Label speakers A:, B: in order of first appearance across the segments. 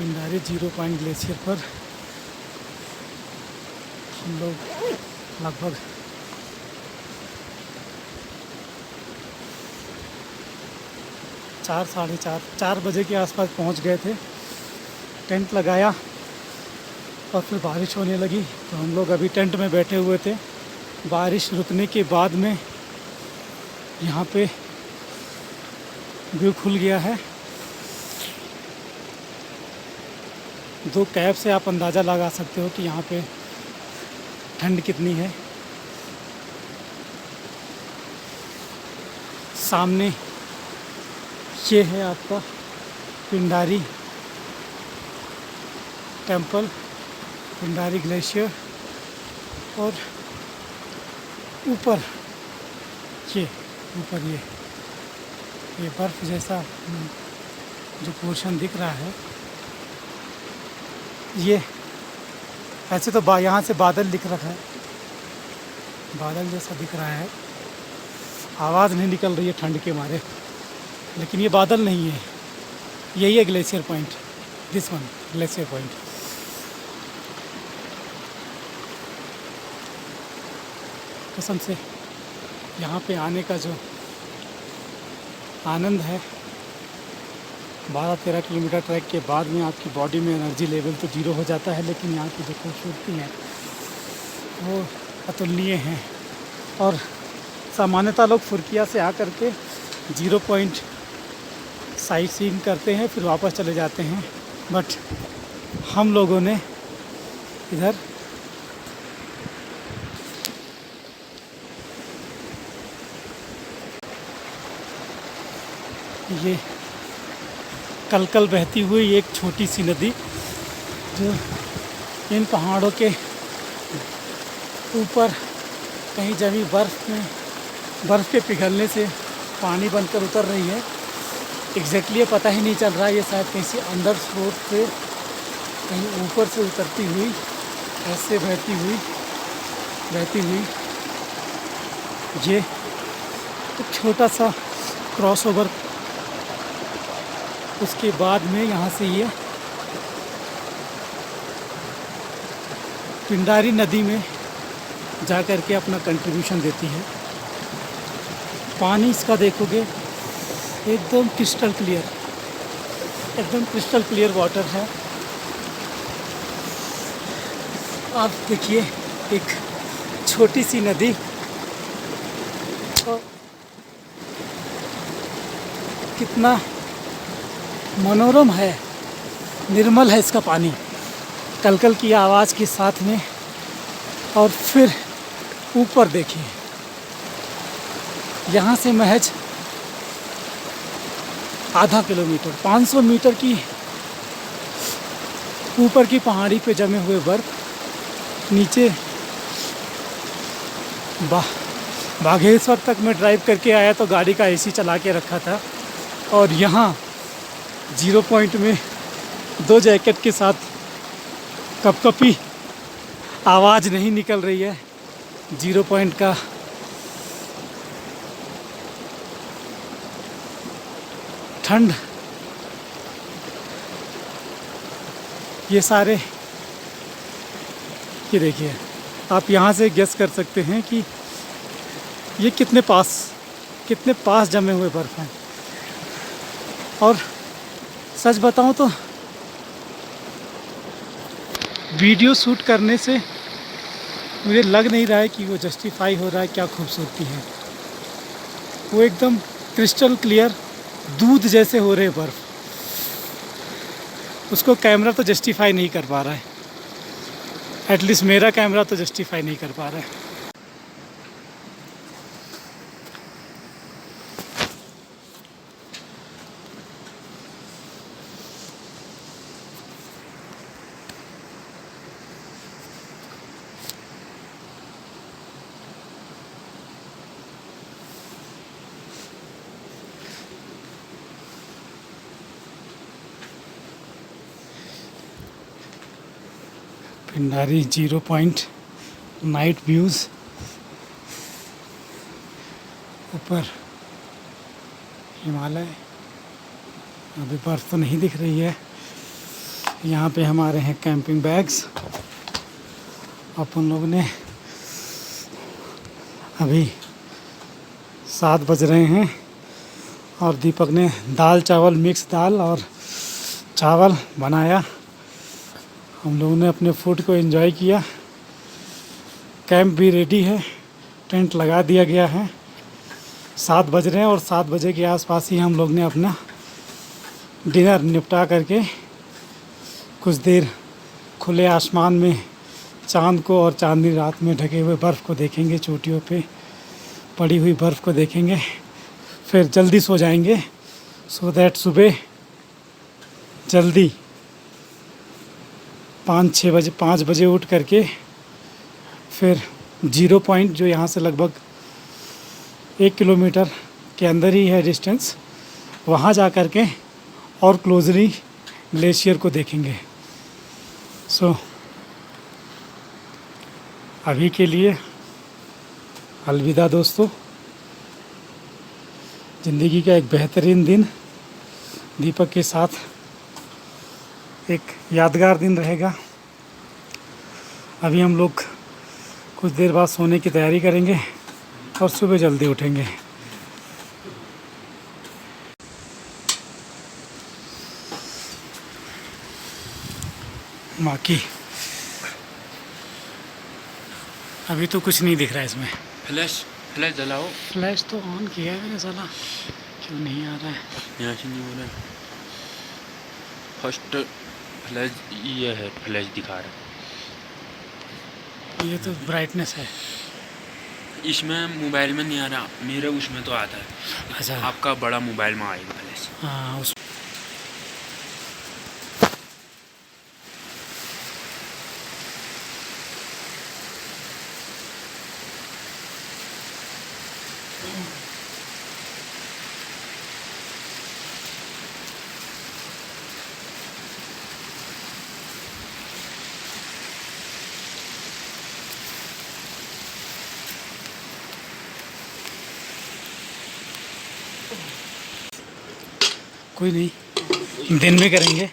A: Pindari 0 point glacier पर हम लोग लगभग 4 बजे के आसपास पहुंच गए थे। टेंट लगाया और फिर बारिश होने लगी तो हम लोग अभी टेंट में बैठे हुए थे। बारिश रुकने के बाद में यहाँ पे व्यू खुल गया है। 2 कैप से आप अंदाज़ा लगा सकते हो कि यहाँ पे ठंड कितनी है। सामने ये है आपका पिंडारी टेंपल, पिंडारी ग्लेशियर, और ऊपर ये बर्फ़ जैसा जो पोर्शन दिख रहा है, ये ऐसे तो यहाँ से बादल दिख रहा है, बादल जैसा दिख रहा है। आवाज़ नहीं निकल रही है ठंड के मारे, लेकिन ये बादल नहीं है, यही है glacier point. This one glacier point. कसम से यहाँ पे आने का जो आनंद है, 12-13 किलोमीटर ट्रैक के बाद में आपकी बॉडी में एनर्जी लेवल तो 0 हो जाता है, लेकिन यहाँ की जो खूबसूरती है वो अतुलनीय है। और सामान्यतः लोग फुरकिया से आकर के 0 पॉइंट साइट सीइंग करते हैं, फिर वापस चले जाते हैं, बट हम लोगों ने इधर ये कलकल बहती हुई एक छोटी सी नदी जो इन पहाड़ों के ऊपर कहीं जमी बर्फ़ के पिघलने से पानी बनकर उतर रही है। एग्जैक्टली पता ही नहीं चल रहा है, ये शायद कहीं अंडर स्रोत से कहीं ऊपर से उतरती हुई ऐसे बहती हुई ये एक छोटा सा क्रॉस ओवर, उसके बाद में यहाँ से ये पिंडारी नदी में जा कर के अपना कंट्रीब्यूशन देती है। पानी इसका देखोगे एकदम क्रिस्टल क्लियर वाटर है। आप देखिए एक छोटी सी नदी और कितना मनोरम है, निर्मल है इसका पानी, कलकल की आवाज़ के साथ में। और फिर ऊपर देखिए, यहाँ से महज आधा किलोमीटर 500 मीटर की ऊपर की पहाड़ी पे जमे हुए बर्फ, नीचे बागेश्वर तक मैं ड्राइव करके आया तो गाड़ी का एसी चला के रखा था, और यहाँ 0 पॉइंट में 2 जैकेट के साथ कपकपी आवाज़ नहीं निकल रही है 0 पॉइंट का। ठंड, ये सारे, ये देखिए आप यहाँ से गेस कर सकते हैं कि ये कितने पास जमे हुए बर्फ़ हैं। और सच बताऊं तो वीडियो शूट करने से मुझे लग नहीं रहा है कि वो जस्टिफाई हो रहा है क्या खूबसूरती है। वो एकदम क्रिस्टल क्लियर दूध जैसे हो रहे बर्फ़, उसको कैमरा तो जस्टिफाई नहीं कर पा रहा है, एटलीस्ट मेरा कैमरा तो जस्टिफाई नहीं कर पा रहा है। पिंडारी 0 पॉइंट नाइट व्यूज़, ऊपर हिमालय, अभी बर्फ़ तो नहीं दिख रही है, यहाँ पे हमारे हैं कैंपिंग बैग्स। अपन लोग ने अभी 7 बज रहे हैं और दीपक ने दाल चावल मिक्स दाल और चावल बनाया। हम लोगों ने अपने फूड को एंजॉय किया। कैंप भी रेडी है, टेंट लगा दिया गया है। 7 बज रहे हैं और 7 बजे के आसपास ही हम लोग ने अपना डिनर निपटा करके कुछ देर खुले आसमान में चांद को और चांदनी रात में ढके हुए बर्फ़ को देखेंगे। चोटियों पे पड़ी हुई बर्फ़ को देखेंगे, फिर जल्दी सो जाएंगे सो दैट सुबह जल्दी 5 बजे उठ करके फिर 0 पॉइंट जो यहाँ से लगभग 1 किलोमीटर के अंदर ही है डिस्टेंस, वहाँ जा कर के और क्लोजली ग्लेशियर को देखेंगे। सो अभी के लिए अलविदा दोस्तों। ज़िंदगी का एक बेहतरीन दिन दीपक के साथ एक यादगार दिन रहेगा। अभी हम लोग कुछ देर बाद सोने की तैयारी करेंगे और सुबह जल्दी उठेंगे। बाकी अभी तो कुछ नहीं दिख रहा है इसमें।
B: फ्लैश जलाओ।
A: फ्लैश तो ऑन किया है मैंने, साला क्यों नहीं आ रहा है?
B: यहाँ से नहीं हो रहा है। फर्स्ट फ्लैश ये है, फ्लैश दिखा रहा है।
A: ये तो ब्राइटनेस है।
B: इसमें मोबाइल में नहीं आ रहा, मेरे उसमें तो आता है।
A: अच्छा,
B: आपका बड़ा मोबाइल में आएगा फ्लैश।
A: हाँ उस कोई नहीं, दिन में करेंगे।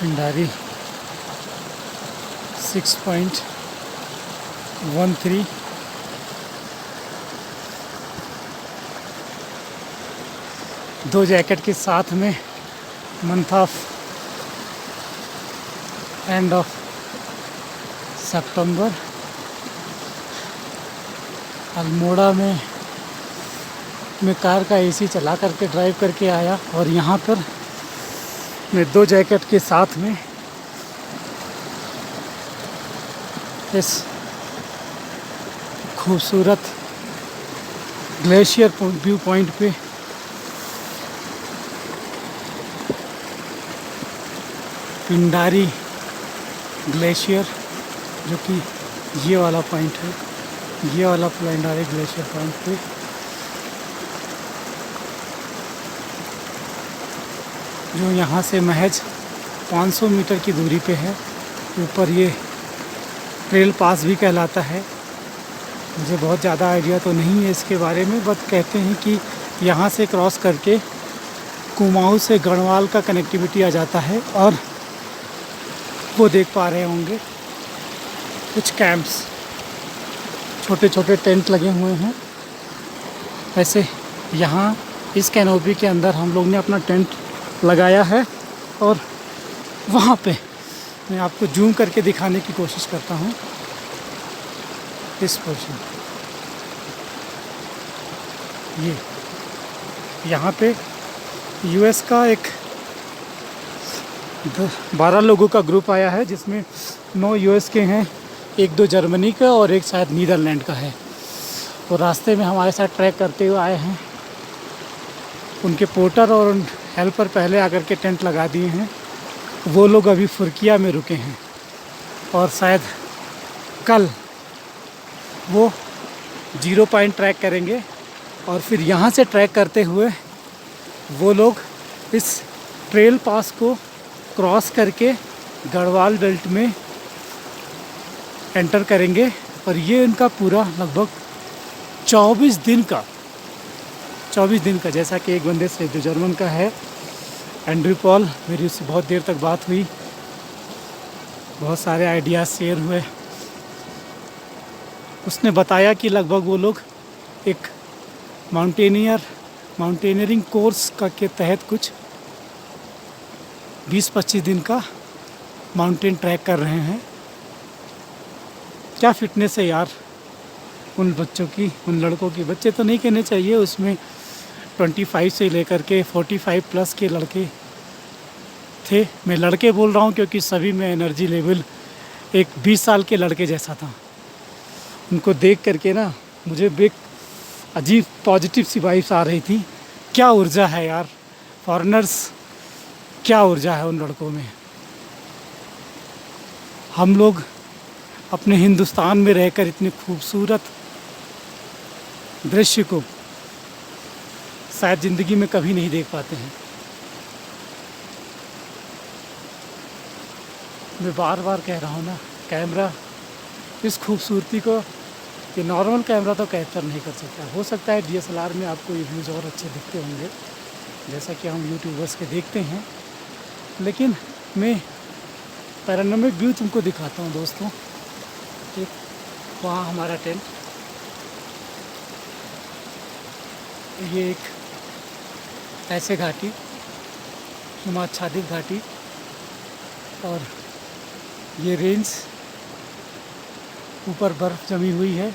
A: पिंडारी 6.13 2 जैकेट के साथ में मंथ ऑफ एंड ऑफ सितंबर अल्मोड़ा में मैं कार का एसी चला करके ड्राइव करके आया और यहाँ पर मैं 2 जैकेट के साथ में इस खूबसूरत ग्लेशियर व्यू पॉइंट पे पिंडारी ग्लेशियर, जो कि ये वाला पॉइंट है, ये वाला पिंडारी ग्लेशियर पॉइंट पे जो यहाँ से महज 500 मीटर की दूरी पे है। ऊपर ये ट्रेल पास भी कहलाता है। मुझे बहुत ज़्यादा आइडिया तो नहीं है इसके बारे में, बट कहते हैं कि यहाँ से क्रॉस करके कुमाऊं से गढ़वाल का कनेक्टिविटी आ जाता है। और वो देख पा रहे होंगे कुछ कैंप्स, छोटे छोटे टेंट लगे हुए हैं। ऐसे यहाँ इस कैनोपी के अंदर हम लोग ने अपना टेंट लगाया है और वहाँ पे मैं आपको जूम करके दिखाने की कोशिश करता हूँ। इस पोर्शन ये यहाँ पे यूएस का एक 12 लोगों का ग्रुप आया है, जिसमें 9 यूएस के हैं, 1-2 जर्मनी का और एक शायद नीदरलैंड का है। वो रास्ते में हमारे साथ ट्रैक करते हुए आए हैं। उनके पोर्टर और हेल्पर पहले आकर के टेंट लगा दिए हैं। वो लोग अभी फुरकिया में रुके हैं और शायद कल वो 0 पॉइंट ट्रैक करेंगे और फिर यहाँ से ट्रैक करते हुए वो लोग इस ट्रेल पास को क्रॉस करके गढ़वाल बेल्ट में एंटर करेंगे। और ये इनका पूरा लगभग 24 दिन का, जैसा कि एक बंदे से जो जर्मन का है एंड्रू पॉल, मेरी उससे बहुत देर तक बात हुई, बहुत सारे आइडियाज़ शेयर हुए। उसने बताया कि लगभग वो लोग एक माउंटेनियरिंग कोर्स का के तहत कुछ 20-25 दिन का माउंटेन ट्रैक कर रहे हैं। क्या फिटनेस है यार उन बच्चों की, उन लड़कों की। बच्चे तो नहीं कहने चाहिए, उसमें 25 से लेकर के 45 प्लस के लड़के थे। मैं लड़के बोल रहा हूँ क्योंकि सभी में एनर्जी लेवल एक 20 साल के लड़के जैसा था। उनको देख करके ना मुझे एक अजीब पॉजिटिव सी वाइब्स आ रही थी। क्या ऊर्जा है यार, फॉरेनर्स, क्या ऊर्जा है उन लड़कों में। हम लोग अपने हिंदुस्तान में रहकर इतने खूबसूरत दृश्य को शायद ज़िंदगी में कभी नहीं देख पाते हैं। मैं बार बार कह रहा हूँ ना, कैमरा इस खूबसूरती को ये नॉर्मल कैमरा तो कैप्चर नहीं कर सकता। हो सकता है DSLR में आपको ये व्यूज़ और अच्छे दिखते होंगे, जैसा कि हम यूट्यूबर्स के देखते हैं, लेकिन मैं पैरानॉर्मल व्यू तुमको दिखाता हूँ दोस्तों। एक वहाँ हमारा टेंट, ये एक ऐसे घाटी, हिमाच्छादित घाटी, और ये रेंज, ऊपर बर्फ़ जमी हुई है।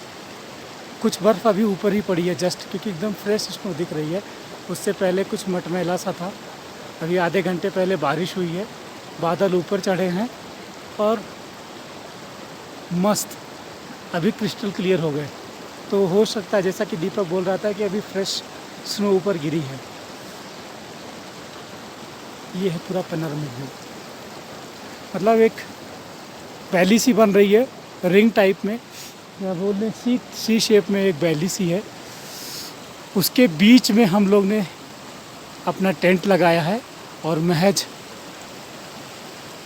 A: कुछ बर्फ़ अभी ऊपर ही पड़ी है जस्ट, क्योंकि एकदम फ्रेश स्नो दिख रही है। उससे पहले कुछ मटमैला सा था। अभी आधे घंटे पहले बारिश हुई है, बादल ऊपर चढ़े हैं और मस्त अभी क्रिस्टल क्लियर हो गए। तो हो सकता है, जैसा कि दीपक बोल रहा था, कि अभी फ्रेश स्नो ऊपर गिरी है। ये है पूरा पैनोरामिक व्यू। मतलब एक वैली सी बन रही है रिंग टाइप में, या बोल दें सी शेप में एक वैली सी है। उसके बीच में हम लोग ने अपना टेंट लगाया है और महज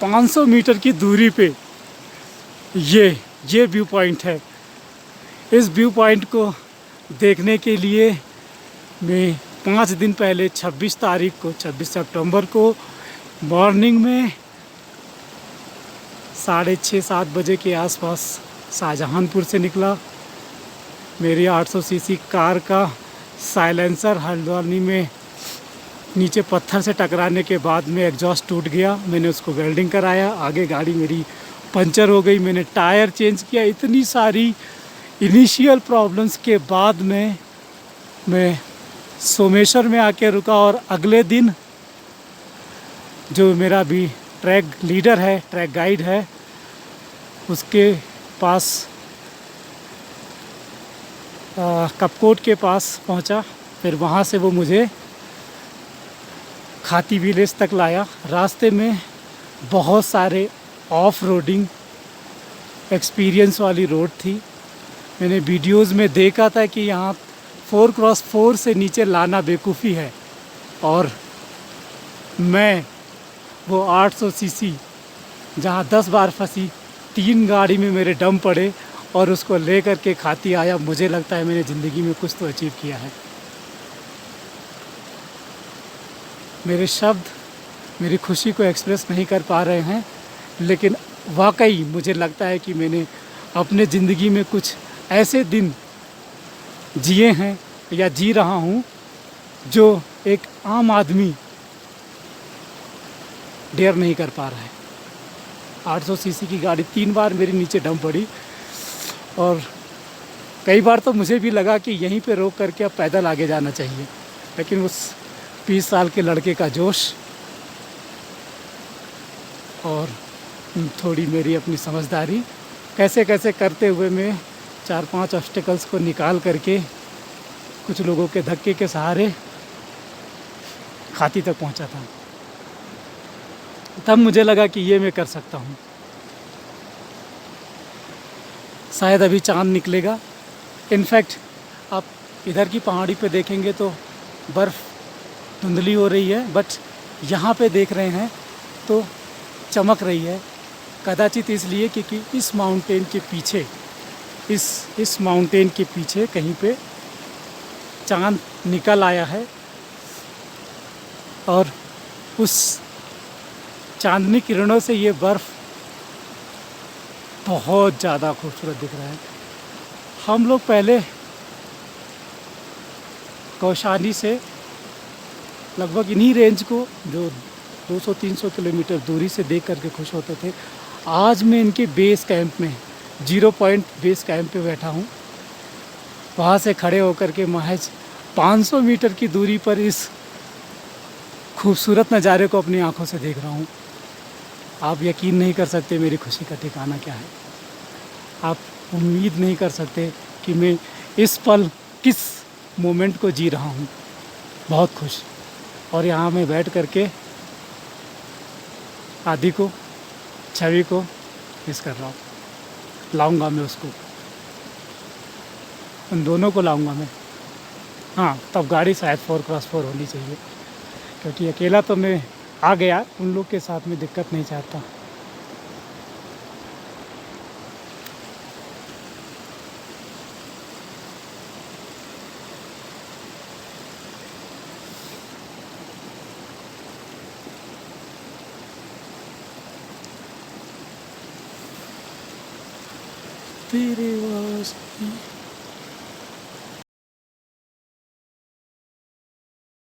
A: 500 मीटर की दूरी पे ये व्यू पॉइंट है। इस व्यू पॉइंट को देखने के लिए मैं 5 दिन पहले 26 सितंबर को मॉर्निंग में 6:30-7 बजे के आसपास शाहजहानपुर से निकला। मेरी 800 सीसी कार का साइलेंसर हल्द्वानी में नीचे पत्थर से टकराने के बाद में एग्जॉस्ट टूट गया। मैंने उसको वेल्डिंग कराया, आगे गाड़ी मेरी पंचर हो गई, मैंने टायर चेंज किया। इतनी सारी इनिशियल प्रॉब्लम्स के बाद में मैं सोमेश्वर में आके रुका और अगले दिन जो मेरा भी ट्रैक लीडर है, ट्रैक गाइड है, उसके पास कपकोट के पास पहुंचा। फिर वहाँ से वो मुझे खाती विलेज तक लाया। रास्ते में बहुत सारे ऑफ रोडिंग एक्सपीरियंस वाली रोड थी। मैंने वीडियोस में देखा था कि यहाँ 4x4 से नीचे लाना बेवकूफ़ी है, और मैं वो 800 सीसी जहाँ 10 बार फंसी, 3 गाड़ी में मेरे दम पड़े और उसको ले कर के खाती आया। मुझे लगता है मैंने ज़िंदगी में कुछ तो अचीव किया है। मेरे शब्द मेरी खुशी को एक्सप्रेस नहीं कर पा रहे हैं, लेकिन वाकई मुझे लगता है कि मैंने अपने ज़िंदगी में कुछ ऐसे दिन जिए हैं या जी रहा हूँ जो एक आम आदमी डेयर नहीं कर पा रहा है। 800 सीसी की गाड़ी 3 बार मेरे नीचे डंप पड़ी, और कई बार तो मुझे भी लगा कि यहीं पे रोक करके अब पैदल आगे जाना चाहिए, लेकिन उस 20 साल के लड़के का जोश और थोड़ी मेरी अपनी समझदारी कैसे कैसे करते हुए मैं 4-5 ऑब्स्टिकल्स को निकाल करके कुछ लोगों के धक्के के सहारे खाती तक पहुंचा था। तब मुझे लगा कि ये मैं कर सकता हूँ। शायद अभी चांद निकलेगा। इनफैक्ट आप इधर की पहाड़ी पे देखेंगे तो बर्फ़ धुंधली हो रही है, बट यहाँ पे देख रहे हैं तो चमक रही है। कदाचित इसलिए क्योंकि इस माउंटेन के पीछे इस माउंटेन के पीछे कहीं पे चांद निकल आया है, और उस चांदनी किरणों से ये बर्फ़ बहुत ज़्यादा खूबसूरत दिख रहा है। हम लोग पहले कौशानी से लगभग इन्हीं रेंज को जो 200-300 किलोमीटर दूरी से देख करके खुश होते थे। आज मैं इनके बेस कैंप में 0 पॉइंट बेस कैंप पे बैठा हूँ। वहाँ से खड़े होकर के महज 500 मीटर की दूरी पर इस खूबसूरत नज़ारे को अपनी आंखों से देख रहा हूँ। आप यकीन नहीं कर सकते मेरी खुशी का ठिकाना क्या है। आप उम्मीद नहीं कर सकते कि मैं इस पल किस मोमेंट को जी रहा हूँ। बहुत खुश। और यहाँ मैं बैठ करके आदि को, छवि को मिस कर रहा हूँ। लाऊंगा मैं उसको, उन दोनों को लाऊंगा मैं। हाँ, तब गाड़ी शायद 4x4 होनी चाहिए, क्योंकि अकेला तो मैं आ गया, उन लोग के साथ में दिक्कत नहीं चाहता। तेरे वास्ते